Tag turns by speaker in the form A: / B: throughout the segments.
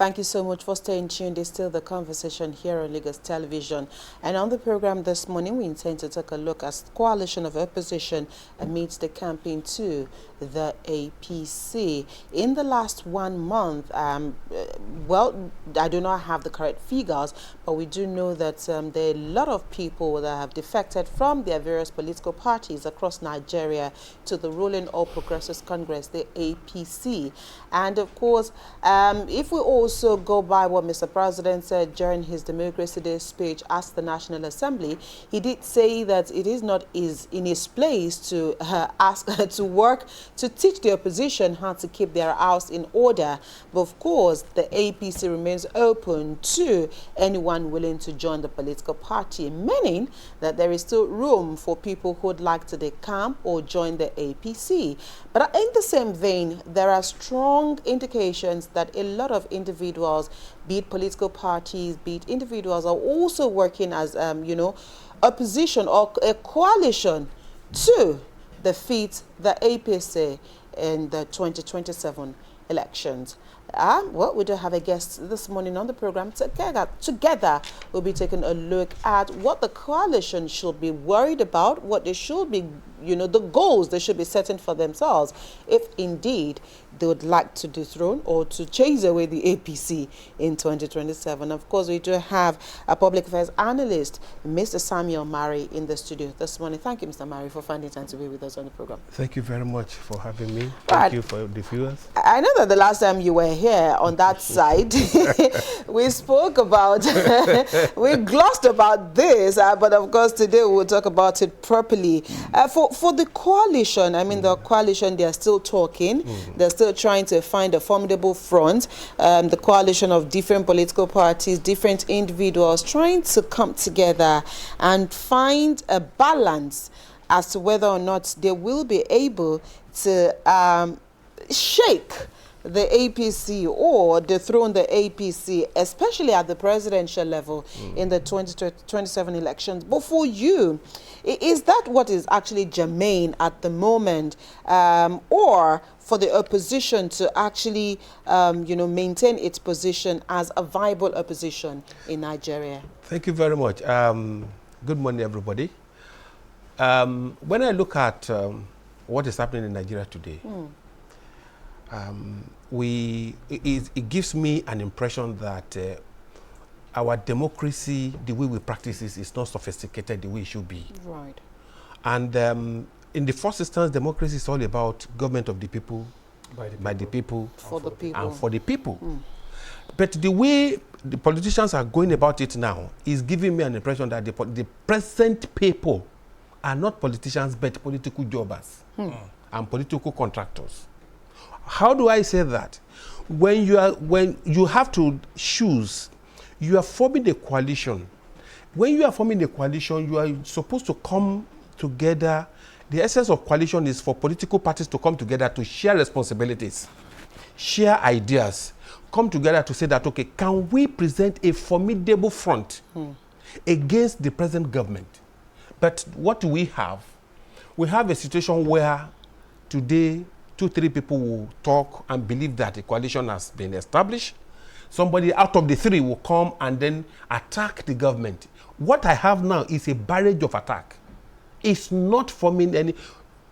A: Thank you so much for staying tuned. It's still the conversation here on Lagos Television. And on the program this morning, we intend to take a look at the coalition of opposition amidst the campaign to the APC. In the last 1 month, well, I do not have the correct figures, but we do know that there are a lot of people that have defected from their various political parties across Nigeria to the ruling All Progressives Congress, the APC. And of course, if we also go by what Mr. President said during his Democracy Day speech at the National Assembly, he did say that it is not in his place to ask to work to teach the opposition how to keep their house in order. But of course, the APC remains open to anyone willing to join the political party, meaning that there is still room for people who would like to decamp or join the APC. But in the same vein, there are strong indications that a lot of individuals, be it political parties, be it individuals, are also working as, opposition or a coalition to defeat the APC in the 2027 elections. Well, we do have a guest this morning on the program. Together, we'll be taking a look at what the coalition should be worried about, what they should be, the goals they should be setting for themselves, if indeed they would like to dethrone or to chase away the APC in 2027. Of course, we do have a public affairs analyst, Mr. Samuel Mare, in the studio this morning. Thank you, Mr. Mare, for finding time to be with us on the program.
B: Thank you very much for having me. Thank you for the viewers.
A: I know that the last time you were here on that side, we spoke about, we glossed about this, but of course today we'll talk about it properly. For the coalition, the coalition, they're still talking. They're still trying to find a formidable front. The coalition of different political parties, different individuals, trying to come together and find a balance as to whether or not they will be able to shake the APC or dethrone the APC, especially at the presidential level in the 2027 elections. But for you, is that what is actually germane at the moment, or for the opposition to actually, maintain its position as a viable opposition in Nigeria? Thank you very much.
B: Good morning, everybody. When I look at what is happening in Nigeria today, it gives me an impression that our democracy, the way we practice it, is not sophisticated the way it should be.
A: Right.
B: And in the first instance, democracy is all about government of the people, by the people,
A: for the people,
B: and for the people. But the way the politicians are going about it now is giving me an impression that the present people are not politicians, but political jobbers and political contractors. How do I say that? When you have to choose, you are forming a coalition. When you are forming a coalition, you are supposed to come together. The essence of coalition is for political parties to come together to share responsibilities, share ideas, come together to say that, okay, can we present a formidable front against the present government? But what do we have? We have a situation where today 2-3 people will talk and believe that a coalition has been established. Somebody out of the 3 will come and then attack the government. What I have now is a barrage of attack. It's not forming any.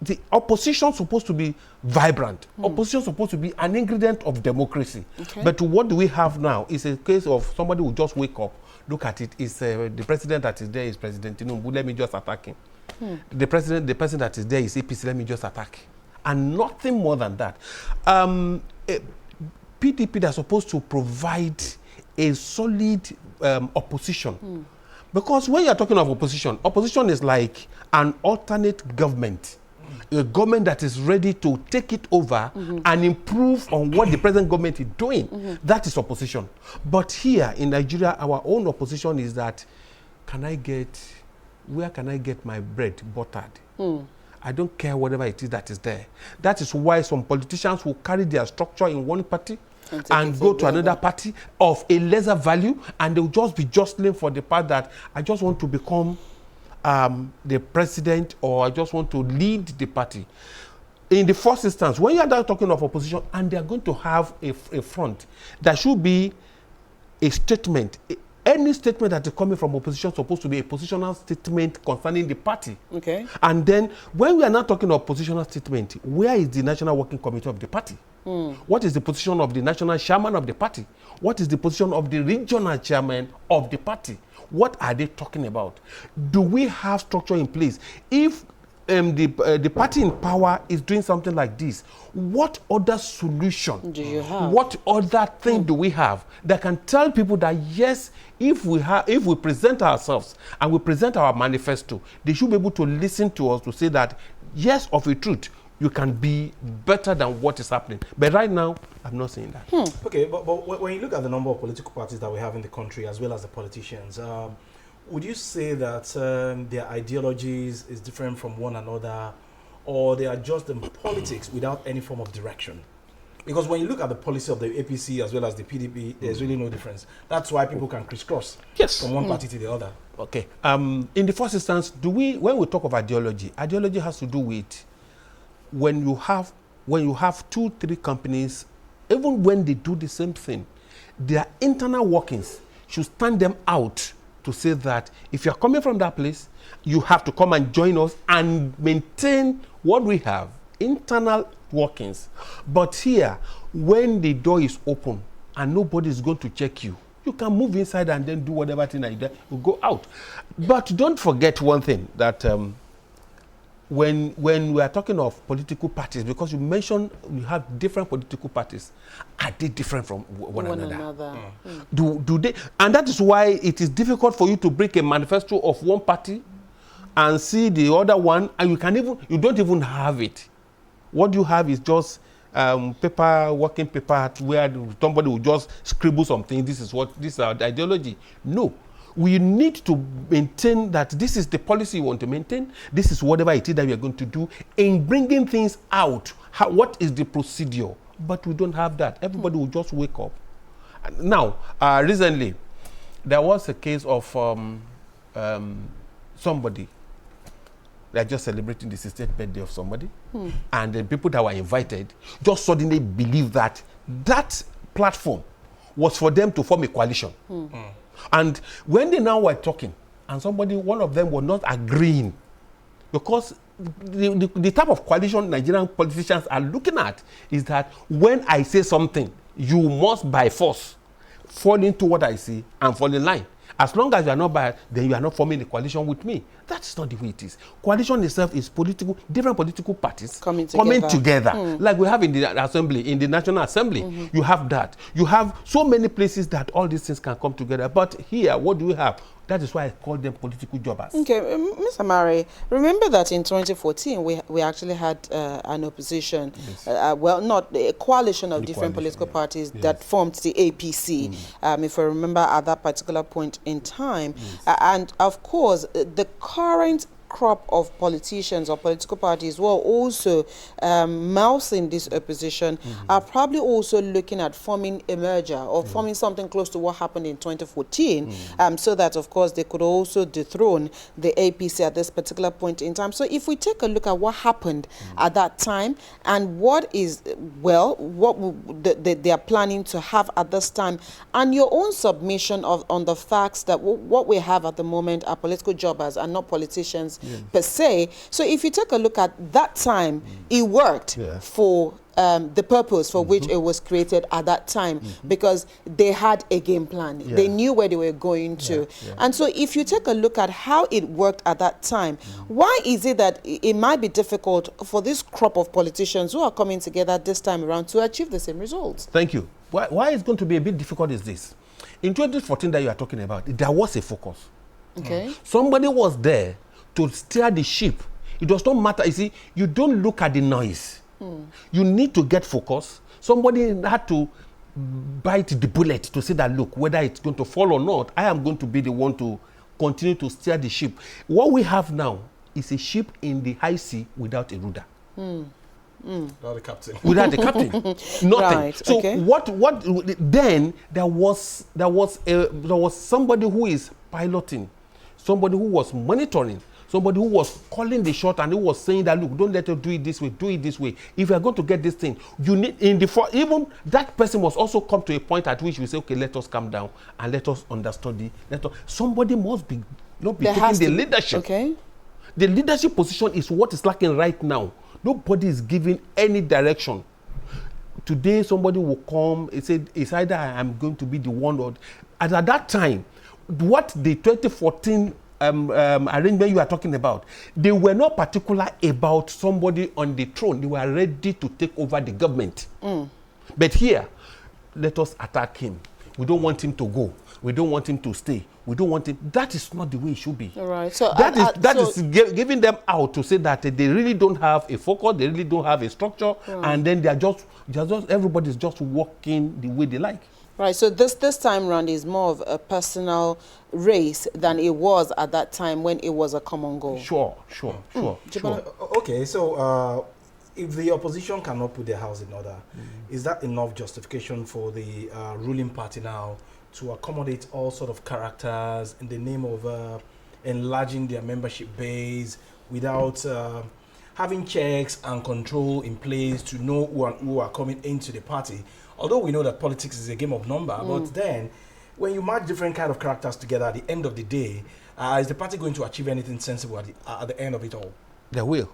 B: The opposition is supposed to be vibrant. Opposition is supposed to be an ingredient of democracy. Okay. But what do we have now is a case of somebody will just wake up, look at it. It's the president that is there is President Tinubu. Let me just attack him. The person that is there is APC. Let me just attack him. And nothing more than that. PDP, they're supposed to provide a solid opposition. Because when you're talking of opposition is like an alternate government. A government that is ready to take it over and improve on what the present government is doing. That is opposition. But here in Nigeria, our own opposition is that, where can I get my bread buttered? I don't care whatever it is that is there. That is why some politicians will carry their structure in one party and go to another party of a lesser value, and they'll just be jostling for the part that I just want to become the president, or I just want to lead the party. in the first instance, when you are talking of opposition and they are going to have a front, there should be a statement. Any statement that is coming from opposition is supposed to be a positional statement concerning the party.
A: Okay.
B: And then when we are not talking of positional statement, where is the National Working Committee of the party? What is the position of the national chairman of the party? What is the position of the regional chairman of the party? What are they talking about? Do we have structure in place? If the party in power is doing something like this, what other solution
A: do you have?
B: What other thing do we have that can tell people that yes, if we present ourselves and we present our manifesto, they should be able to listen to us to say that yes, of a truth, you can be better than what is happening. But right now, I'm not saying that.
C: Okay, but when you look at the number of political parties that we have in the country, as well as the politicians, would you say that their ideologies is different from one another, or they are just in politics without any form of direction? Because when you look at the policy of the APC as well as the PDP, there's really no difference. That's why people can crisscross from one party to the other.
B: Okay. In the first instance, when we talk of ideology has to do with when you have 2-3 companies, even when they do the same thing, their internal workings should stand them out to say that if you are coming from that place, you have to come and join us and maintain what we have, internal workings. But here, when the door is open and nobody is going to check you, you can move inside and then do whatever thing that you go out. But don't forget one thing, that when we are talking of political parties, because you mentioned you have different political parties, are they different from one another? Do they? And that is why it is difficult for you to break a manifesto of one party and see the other one, and you don't even have it. What you have is just working paper where somebody will just scribble something. This is our ideology. No. We need to maintain that this is the policy you want to maintain. This is whatever it is that we are going to do in bringing things out. What is the procedure? But we don't have that. Everybody will just wake up. Now, recently, there was a case of somebody. They are just celebrating the 60th birthday of somebody. And the people that were invited just suddenly believed that that platform was for them to form a coalition. And when they now were talking, and one of them was not agreeing, because the type of coalition Nigerian politicians are looking at is that when I say something, you must by force fall into what I say and fall in line. As long as you are not biased, then you are not forming a coalition with me. That's not the way it is. Coalition itself is different political parties coming together. Like we have in the assembly, in the National Assembly. You have that. You have so many places that all these things can come together. But here, what do we have? That is why I call them political jobbers. Okay,
A: Mr. Mare, remember that in 2014, we actually had an opposition, well, not a coalition of different political parties that formed the APC, if I remember at that particular point in time. And of course, the current crop of politicians or political parties who are also mousing this opposition are probably also looking at forming a merger or forming something close to what happened in 2014, so that, of course, they could also dethrone the APC at this particular point in time. So if we take a look at what happened at that time and what is, well, what they are planning to have at this time, and your own submission on the facts that what we have at the moment are political jobbers and not politicians per se. So if you take a look at that time, it worked for the purpose for which it was created at that time, because they had a game plan. They knew where they were going to. And so if you take a look at how it worked at that time, why is it that it might be difficult for this crop of politicians who are coming together this time around to achieve the same results?
B: Thank you. Why it's going to be a bit difficult is this. In 2014 that you are talking about, there was a focus.
A: Okay.
B: Somebody was there to steer the ship. It does not matter. You see, you don't look at the noise. You need to get focus. Somebody had to bite the bullet to say that, look, whether it's going to fall or not, I am going to be the one to continue to steer the ship. What we have now is a ship in the high sea without a rudder.
C: Without the captain.
B: Without the captain. Nothing.
A: Right,
B: so what then there was somebody who is piloting, somebody who was monitoring, somebody who was calling the shot and who was saying that, look, don't let us do it this way, do it this way. If you are going to get this thing, you need, even that person must also come to a point at which we say, okay, let us calm down and let us understudy. Somebody must be taking the leadership.
A: Okay.
B: The leadership position is what is lacking right now. Nobody is giving any direction. Today, somebody will come and say, it's either I am going to be the one or... And at that time, what the 2014 arrangement you are talking about, they were not particular about somebody on the throne. They were ready to take over the government. But here, let us attack him. We don't want him to go. We don't want him to stay. We don't want him. That is not the way it should be.
A: All right. So
B: that is giving them out to say that they really don't have a focus. They really don't have a structure, and then they are just everybody's just working the way they like.
A: Right, so this time round is more of a personal race than it was at that time when it was a common goal.
B: Sure.
C: Okay, so if the opposition cannot put their house in order, is that enough justification for the ruling party now to accommodate all sort of characters in the name of enlarging their membership base without having checks and control in place to know who are coming into the party? Although we know that politics is a game of number, but then when you match different kind of characters together at the end of the day, is the party going to achieve anything sensible at the end of it all?
B: They will.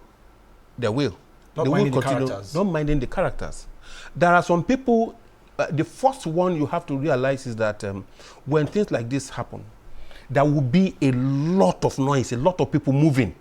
C: Not minding the characters.
B: Not minding the characters. There are some people, the first one you have to realize is that when things like this happen, there will be a lot of noise, a lot of people moving.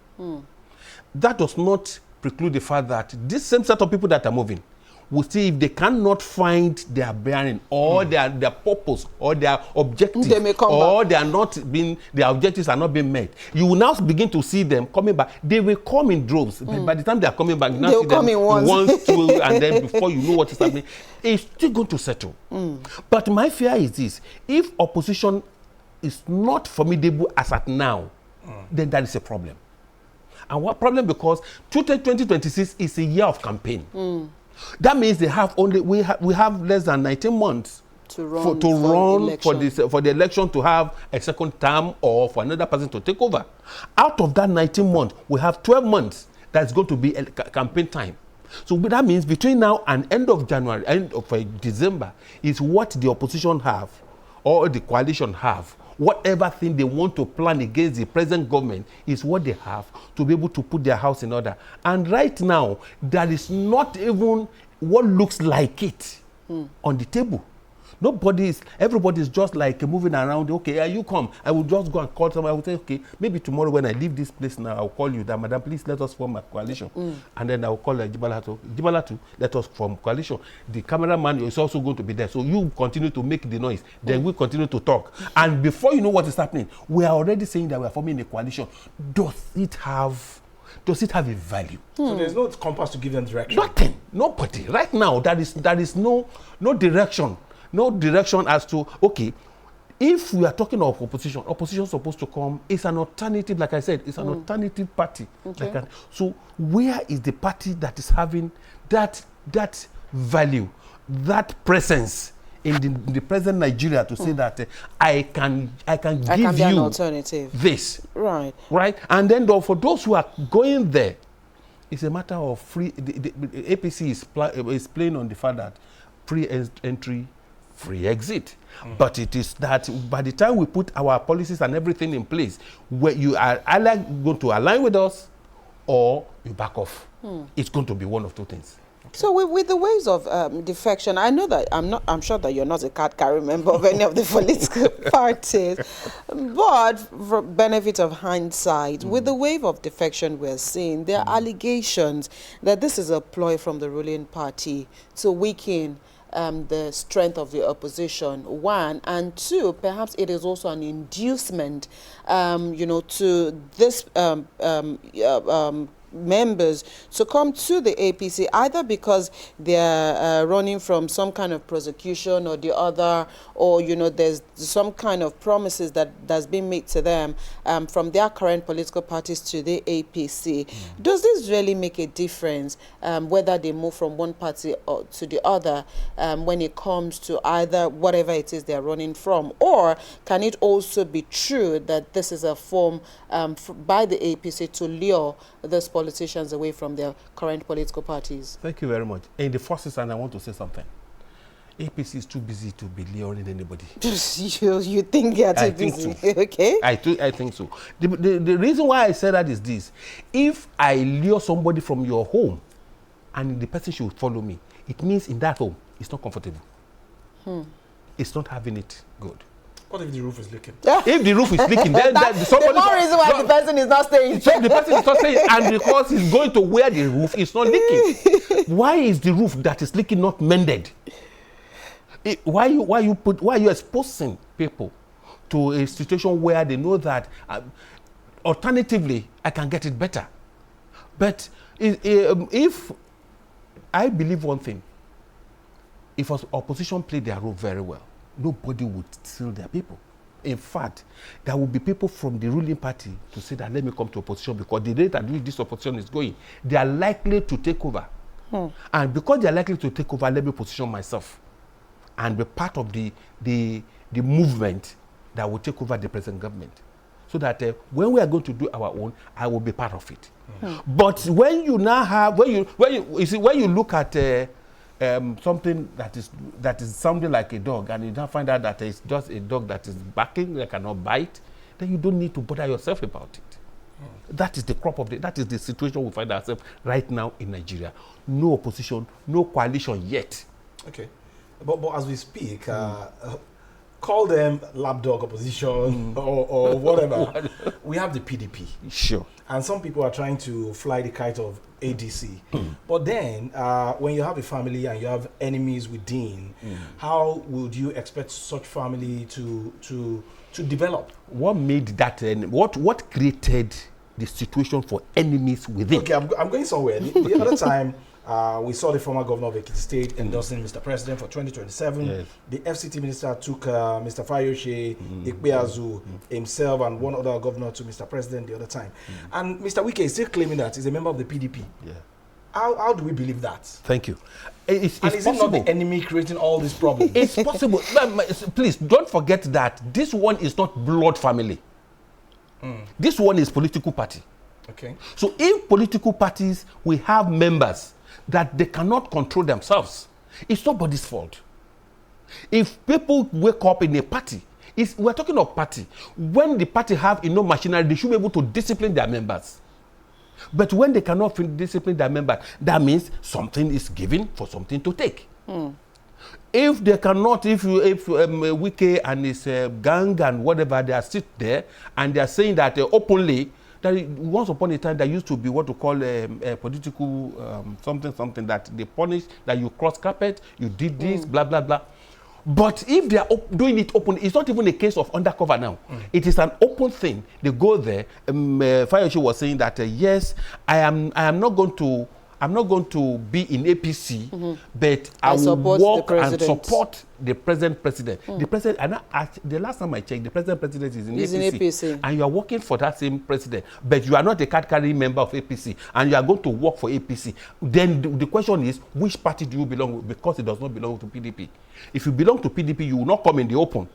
B: That does not preclude the fact that this same set of people that are moving will see if they cannot find their bearing or their purpose or their objective,
A: they may come
B: or
A: back.
B: they are not being, their objectives are not being met. You will now begin to see them coming back. They will come in droves. But by the time they are coming back, you now
A: They'll
B: see them
A: come in once.
B: two, and then before you know what is happening, it's still going to settle. But my fear is this: if opposition is not formidable as at now, then that is a problem. And what problem? Because 2026 is a year of campaign. That means they have only we have less than 19 months
A: to run
B: for the election, to have a second term or for another person to take over. Out of that 19 months, we have 12 months that's going to be a campaign time. So that means between now and end of January, end of December, is what the opposition have or the coalition have. Whatever thing they want to plan against the present government is what they have to be able to put their house in order. And right now, there is not even what looks like it on the table. Everybody is just like moving around. Okay, you come. I will just go and call someone. I will say, okay, maybe tomorrow when I leave this place now, I'll call you that, madam, please let us form a coalition. And then I'll call Jibalatu, let us form coalition. The cameraman is also going to be there. So you continue to make the noise. Then we continue to talk. And before you know what is happening, we are already saying that we are forming a coalition. Does it have a value?
C: So there's no compass to give them direction?
B: Nothing. Nobody. Right now, there is no direction. No direction as to, okay, if we are talking of opposition is supposed to come. It's an alternative, like I said, it's an alternative party.
A: Okay.
B: So where is the party that is having that value, that presence in the present Nigeria to say that I can give
A: be an
B: you
A: alternative.
B: This.
A: Right.
B: And then for those who are going there, it's a matter of free. The APC is playing on the fact that free entry, free exit. But it is that by the time we put our policies and everything in place, where you are either going to align with us or you back off. It's going to be one of two things.
A: So with the ways of defection, I know that I'm sure that you're not a card-carrying member of any of the political parties, but for benefit of hindsight, with the wave of defection we're seeing, there are allegations that this is a ploy from the ruling party to weaken the strength of the opposition, one, and two, perhaps it is also an inducement, to this members to come to the APC, either because they're running from some kind of prosecution or the other, or, you know, there's some kind of promises that's been made to them from their current political parties to the APC. Does this really make a difference whether they move from one party or to the other when it comes to either whatever it is they're running from? Or can it also be true that this is a form by the APC to lure those politicians away from their current political parties?
B: Thank you very much. In the first instance, I want to say something. APC is too busy to be luring anybody.
A: you think they are too busy?
B: So.
A: Okay.
B: I think so. The reason why I say that is this. If I lure somebody from your home and the person should follow me, it means in that home, it's not comfortable. It's not having it good.
C: What if the roof is leaking?
B: If the roof is leaking, then somebody...
A: The more reason why the person is not staying.
B: So the person is not staying, and because he's going to where the roof is not leaking. Why is the roof that is leaking not mended? Why you exposing people to a situation where they know that alternatively I can get it better? But if I believe one thing, if opposition play their role very well, nobody would steal their people. In fact, there will be people from the ruling party to say that let me come to opposition, because the rate at which this opposition is going, they are likely to take over. And because they are likely to take over, let me position myself and be part of the movement that will take over the present government. So that when we are going to do our own, I will be part of it. But when you now have, when you look at something that is sounding like a dog, and you now find out that it's just a dog that is barking, that cannot bite, then you don't need to bother yourself about it. That is the crop of that is the situation we find ourselves right now in Nigeria. No opposition, no coalition yet.
C: Okay, but as we speak, call them lapdog opposition or whatever. We have the PDP.
B: Sure.
C: And some people are trying to fly the kite of ADC. But then, when you have a family and you have enemies within, how would you expect such family to develop?
B: What made that? What created the situation for enemies within?
C: Okay, I'm going somewhere. The other time, we saw the former governor of Ekiti State endorsing Mr. President for 2027.
B: Yes.
C: The FCT minister took Mr. Fayoshe, Ikpeazu, himself, and one other governor to Mr. President the other time. And Mr. Wike is still claiming that he's a member of the PDP.
B: Yeah.
C: How do we believe that?
B: Thank you. It's
C: and is
B: possible.
C: it not the enemy creating all these problems?
B: It's possible. Please don't forget that this one is not blood family. This one is political party.
C: Okay.
B: So if political parties we have members that they cannot control themselves, it's nobody's fault. If people wake up in a party, we're talking of party. When the party have enough machinery, they should be able to discipline their members. But when they cannot discipline their members, that means something is given for something to take. If they cannot, if Wike and his gang and whatever, they are sit there and they are saying that openly, that once upon a time there used to be what to call a political something that they punish, that you cross carpet, you did this, blah blah blah. But if they are doing it open, it's not even a case of undercover now. It is an open thing. They go there. Fayoshe was saying that yes, I am not going to be in APC, but I will work and support the present president. The president, the last time I checked, the present president is in APC, and you are working for that same president, but you are not a card-carrying member of APC, and you are going to work for APC. Then the question is, which party do you belong to? Because it does not belong to PDP. If you belong to PDP, you will not come in the open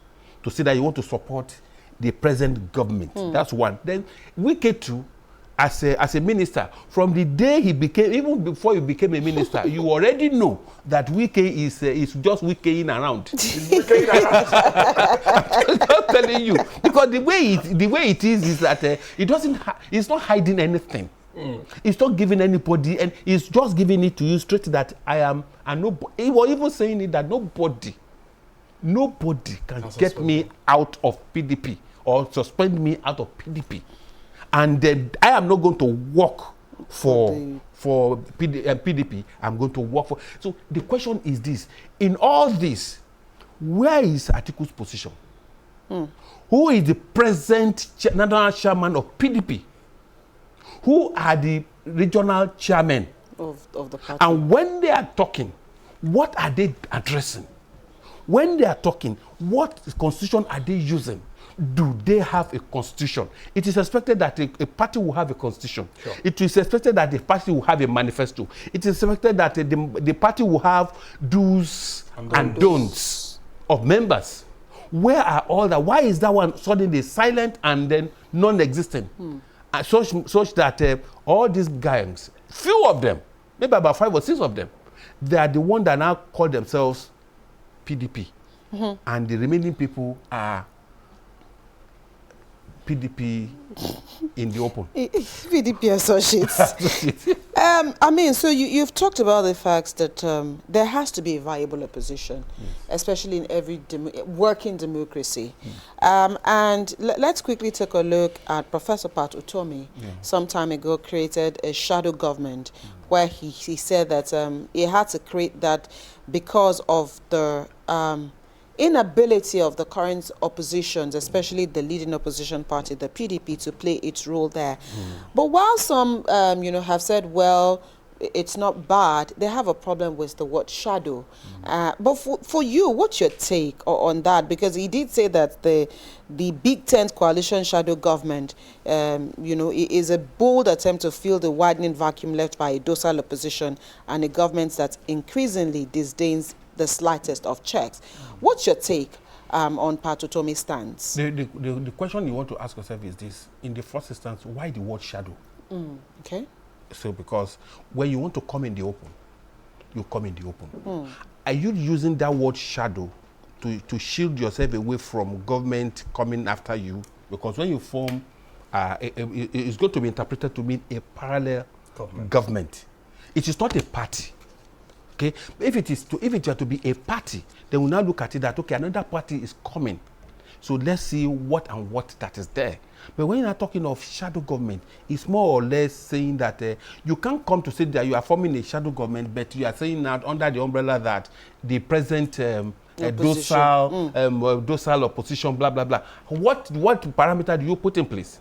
B: to say that you want to support the present government. That's one. Then Wike too, as a minister, from the day he became, even before he became a minister, you already know that Wike is just Wikeing around. He's Wikeing around. I'm just telling you, because the way it is that it's not hiding anything. It's not giving anybody, and it's just giving it to you straight that I am, and nobody. He was even saying it that nobody can get me out of PDP or suspend me out of PDP. And then I am not going to work for PDP. I'm going to work for. So the question is this: in all this, where is Atiku's position? Who is the present national chairman of PDP? Who are the regional chairmen.
A: Of the party.
B: And when they are talking, what are they addressing? When they are talking, what constitution are they using? Do they have a constitution? It is expected that a party will have a constitution.
C: Sure.
B: It is expected that the party will have a manifesto. It is expected that the party will have do's and don'ts of members. Where are all that? Why is that one suddenly silent and then non-existent? Such that all these gangs, few of them, maybe about 5 or 6 of them, they are the ones that now call themselves PDP. And the remaining people are PDP in the open.
A: PDP associates. I mean, so you've talked about the fact that there has to be a viable opposition, especially in every working democracy. And let's quickly take a look at Professor Pat Utomi. Some time ago created a shadow government where he said that he had to create that because of the inability of the current oppositions, especially the leading opposition party, the PDP, to play its role there. But while some, have said, well, it's not bad, they have a problem with the word shadow. But for you, what's your take on that? Because he did say that the Big Tent coalition shadow government, is a bold attempt to fill the widening vacuum left by a docile opposition and a government that increasingly disdains the slightest of checks. What's your take on Pat Utomi's stance?
B: The question you want to ask yourself is this: in the first instance, why the word shadow?
A: Okay.
B: So because when you want to come in the open, you come in the open. Are you using that word shadow to shield yourself away from government coming after you? Because when you form, it's going to be interpreted to mean a parallel government. It is not a party. Okay, if it were to be a party, then we'll now look at it that, okay, another party is coming. So let's see what that is there. But when you're talking of shadow government, it's more or less saying that you can't come to say that you are forming a shadow government, but you are saying that under the umbrella that the present docile opposition, blah, blah, blah. What parameter do you put in place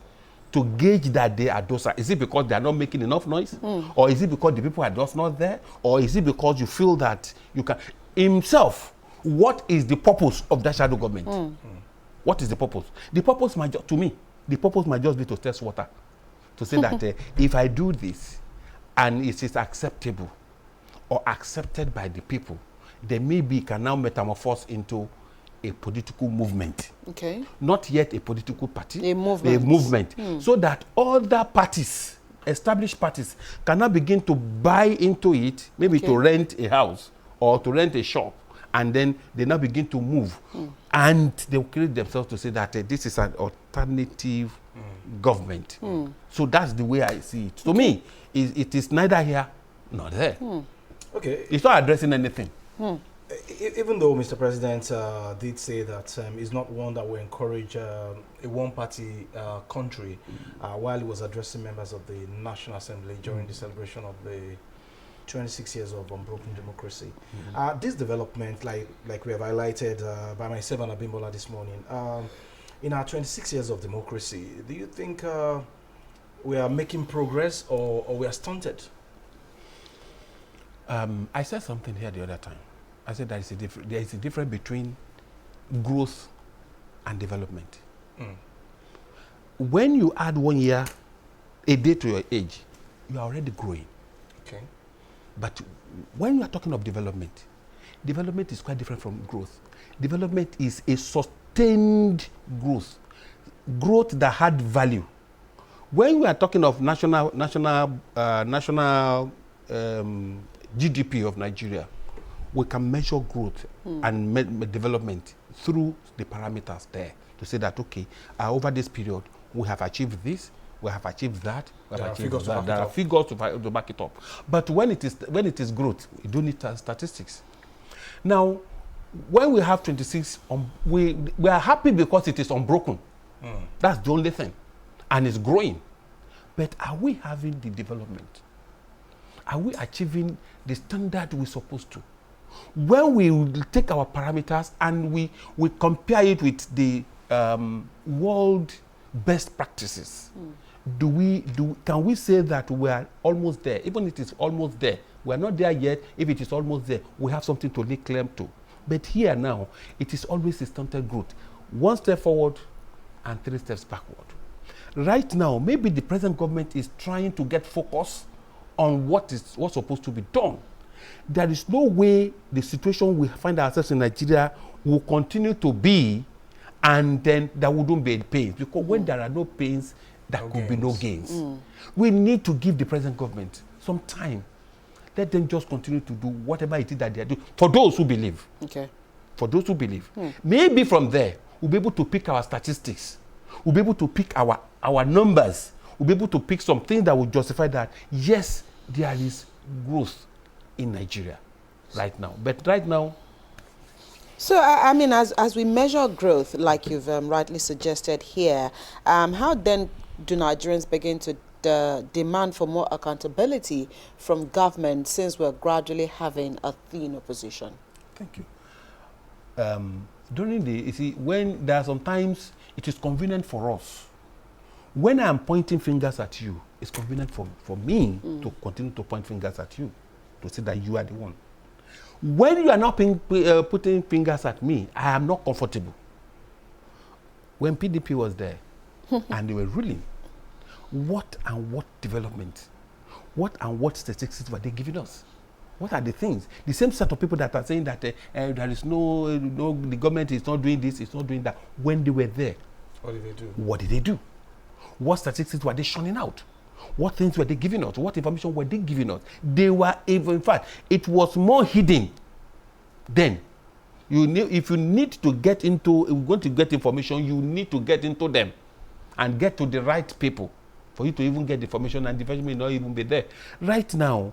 B: to gauge that they are docile? Is it because they are not making enough noise? Or is it because the people are just not there? Or is it because you feel that you can... Himself, what is the purpose of that shadow government? What is the purpose? The purpose might, to me, the purpose might just be to test water. To say that if I do this and it is acceptable or accepted by the people, then maybe it can now metamorphose into a political movement.
A: Okay.
B: Not yet a political party.
A: A movement.
B: A movement. So that other parties, established parties, can now begin to buy into it, maybe to rent a house or to rent a shop, and then they now begin to move. And they will create themselves to say that this is an alternative government. So that's the way I see it. To me, it is neither here nor there.
C: Okay.
B: It's not addressing anything.
C: Even though Mr. President did say that he's not one that will encourage a one-party country, while he was addressing members of the National Assembly during the celebration of the 26 years of unbroken democracy. This development, like we have highlighted by myself and Abimbola this morning, in our 26 years of democracy, do you think we are making progress or we are stunted?
B: I said something here the other time. I said there is a difference between growth and development. When you add 1 year, a day to your age, you are already growing.
C: Okay.
B: But when you are talking of development, development is quite different from growth. Development is a sustained growth that had value. When we are talking of national GDP of Nigeria, we can measure growth and development through the parameters there to say that, okay, over this period, we have achieved this, we have achieved that, we have achieved that. There are figures to back it up. But when it is growth, you do need statistics. Now, when we have 26, we are happy because it is unbroken. That's the only thing. And it's growing. But are we having the development? Are we achieving the standard we're supposed to? When we take our parameters and we compare it with the world best practices, can we say that we are almost there? Even if it is almost there, we are not there yet. If it is almost there, we have something to lay claim to. But here now, it is always a stunted growth. 1 step forward and 3 steps backward. Right now, maybe the present government is trying to get focus on what's supposed to be done. There is no way the situation we find ourselves in Nigeria will continue to be, and then there wouldn't be pains. Because when there are no pains, there could be no gains. We need to give the present government some time. Let them just continue to do whatever it is that they are doing. For those who believe.
A: Okay.
B: For those who believe. Maybe from there, we'll be able to pick our statistics. We'll be able to pick our numbers. We'll be able to pick some things that will justify that, yes, there is growth in Nigeria right now. But right now...
A: So, I mean, as we measure growth, like you've rightly suggested here, how then do Nigerians begin to demand for more accountability from government, since we're gradually having a thin opposition?
B: Thank you. You see, when there are sometimes it is convenient for us. When I'm pointing fingers at you, it's convenient for me to continue to point fingers at you, to say that you are the one. When you are not putting fingers at me, I am not comfortable. When PDP was there and they were ruling, what development, what statistics were they giving us? What are the things? The same set of people that are saying that there is no, the government is not doing this, it's not doing that. When they were there,
C: what did they do?
B: What did they do? What statistics were they shunning out? What things were they giving us? What information were they giving us? They were even, in fact, it was more hidden then. If you need to get into, if you're going to get information, you need to get into them and get to the right people for you to even get the information, and the information may not even be there. Right now,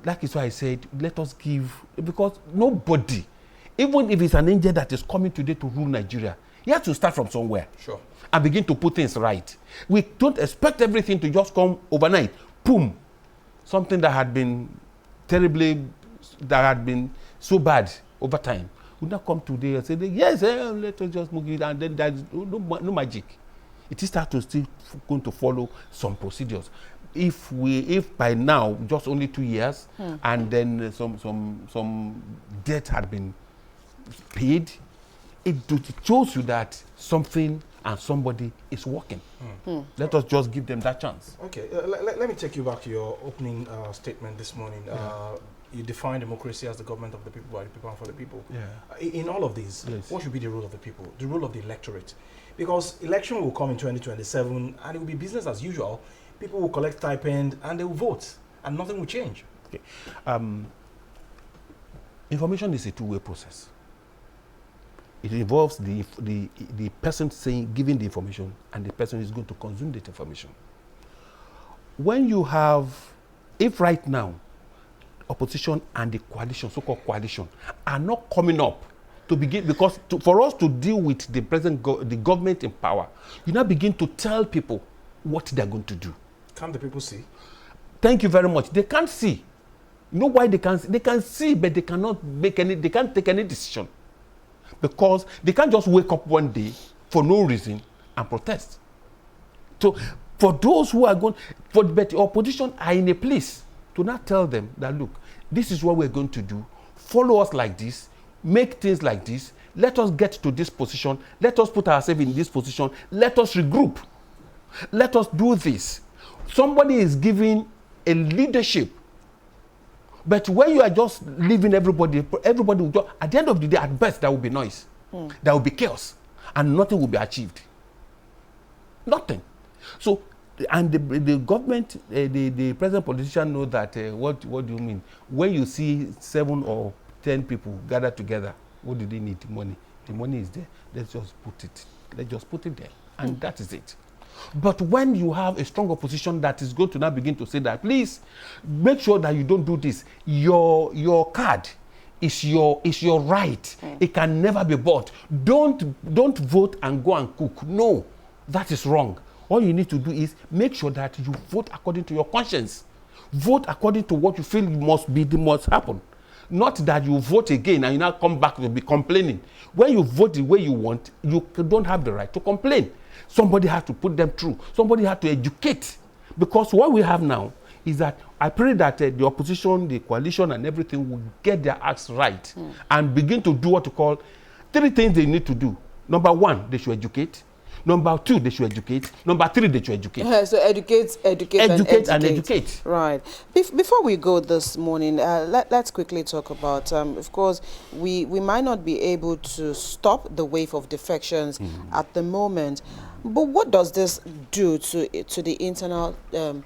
B: that is why I said, let us give, because nobody, even if it's an angel that is coming today to rule Nigeria, he has to start from somewhere.
C: Sure.
B: And begin to put things right. We don't expect everything to just come overnight. Boom. Something that had been so bad over time would not come today and say, yes, let us just move it, and then there's no magic. It is start to still going to follow some procedures. If by now, just only 2 years, and then some debt had been paid, it shows you that something and somebody is working. Let us just give them that chance.
C: Okay, let me take you back to your opening statement this morning. You define democracy as the government of the people, by the people, and for the people. In all of these, what should be the role of the people, the role of the electorate? Because election will come in 2027 and it will be business as usual. People will collect stipend and they will vote and nothing will change.
B: Okay. Information is a two-way process. It involves the person giving the information and the person who is going to consume that information. When you have, if right now, opposition and the coalition, so-called coalition, are not coming up to begin, because for us to deal with the present the government in power, you now begin to tell people what they're going to do.
C: Can't the people see?
B: Thank you very much. They can't see. You know why they can't see? They can see, but they cannot make any, they can't take any decision. Because they can't just wake up one day for no reason and protest. So for those who are going, but the opposition are in a place to not tell them that, look, this is what we're going to do. Follow us like this. Make things like this. Let us get to this position. Let us put ourselves in this position. Let us regroup. Let us do this. Somebody is giving a leadership. But when you are just leaving everybody will just, at the end of the day, at best, there will be noise. There will be chaos. And nothing will be achieved. Nothing. So, and the government, the present politician know that, what do you mean? When you see 7 or 10 people gathered together, what do they need? Money. The money is there. Let's just put it. Let's just put it there. And that is it. But when you have a strong opposition that is going to now begin to say that, please make sure that you don't do this. Your card is your right. It can never be bought. Don't vote and go and cook. No, that is wrong. All you need to do is make sure that you vote according to your conscience. Vote according to what you feel must happen. Not that you vote again and you now come back to be complaining. When you vote the way you want, you don't have the right to complain. Somebody has to put them through. Somebody has to educate. Because what we have now is that I pray that the opposition, the coalition and everything will get their acts right and begin to do what you call 3 things they need to do. Number 1, they should educate. Number 2, they should educate. Number 3, they should educate.
A: So educate and educate. Right. Before we go this morning, let's quickly talk about, of course, we might not be able to stop the wave of defections at the moment. But what does this do to the internal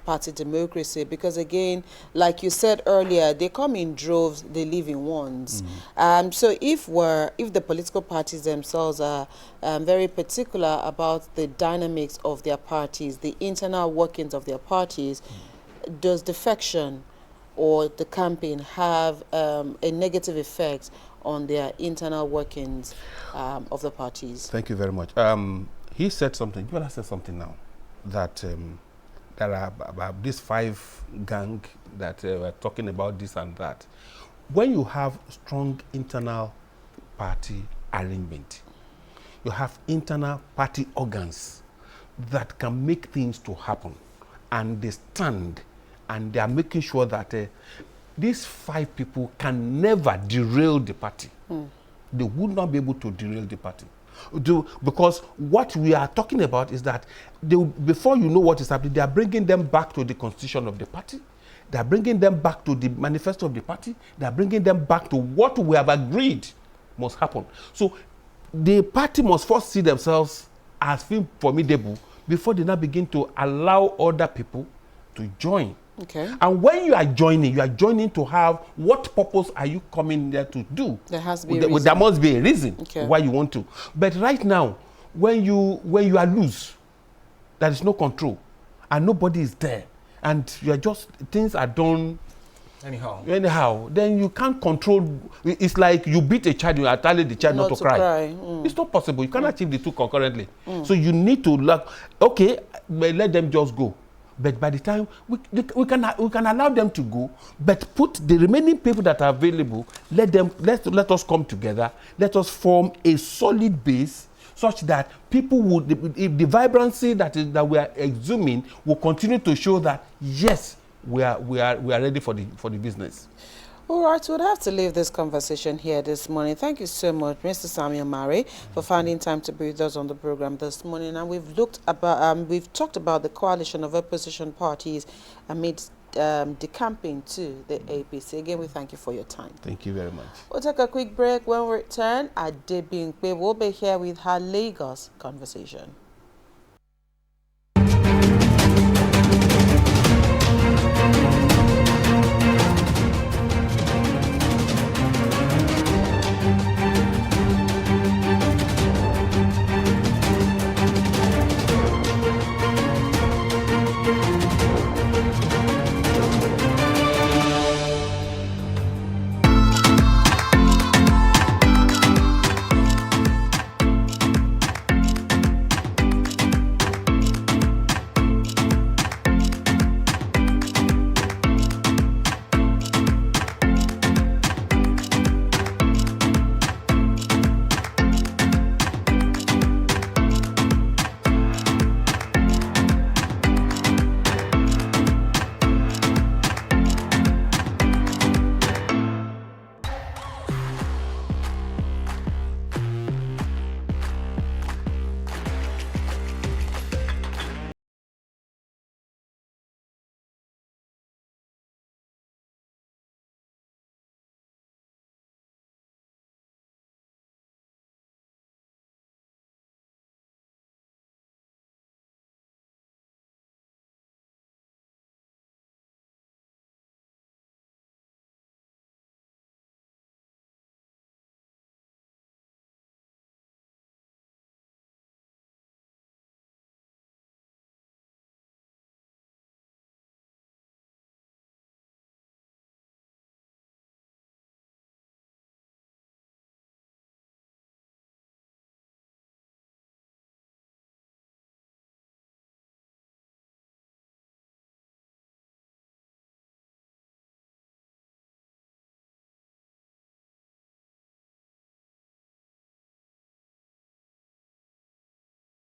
A: party democracy? Because again, like you said earlier, they come in droves, they leave in ones. So if the political parties themselves are very particular about the dynamics of their parties, the internal workings of their parties, does defection or the campaign have a negative effect on their internal workings of the parties?
B: Thank you very much. He said something, Jola said something now, that there are about these 5 gang that were talking about this and that. When you have strong internal party arrangement, you have internal party organs that can make things to happen, and they stand and they are making sure that these 5 people can never derail the party. They would not be able to derail the party. Because what we are talking about is that before you know what is happening, they are bringing them back to the constitution of the party. They are bringing them back to the manifesto of the party. They are bringing them back to what we have agreed must happen. So the party must first see themselves as being formidable before they now begin to allow other people to join.
A: Okay.
B: And when you are joining to have what purpose are you coming there to do?
A: There has to be a reason.
B: There must be a reason
A: Okay.
B: why you want to. But right now, when you are loose, there is no control, and nobody is there, and you are just things are done anyhow, then you can't control. It's like you beat a child, you are telling the child not to cry. It's not possible. You can't achieve the 2 concurrently. So you need to okay, but let them just go. But by the time we can allow them to go, but put the remaining people that are available, let us come together, let us form a solid base such that people would, the vibrancy that we are exhuming will continue to show that yes, we are ready for the business.
A: All right, we'll have to leave this conversation here this morning. Thank you so much, Mr. Samuel Mare, for finding time to be with us on the program this morning. And we've talked about the coalition of opposition parties amidst decamping to the APC. Again, we thank you for your time.
B: Thank you very much.
A: We'll take a quick break. When we return, Adebimpe will be here with her Lagos conversation.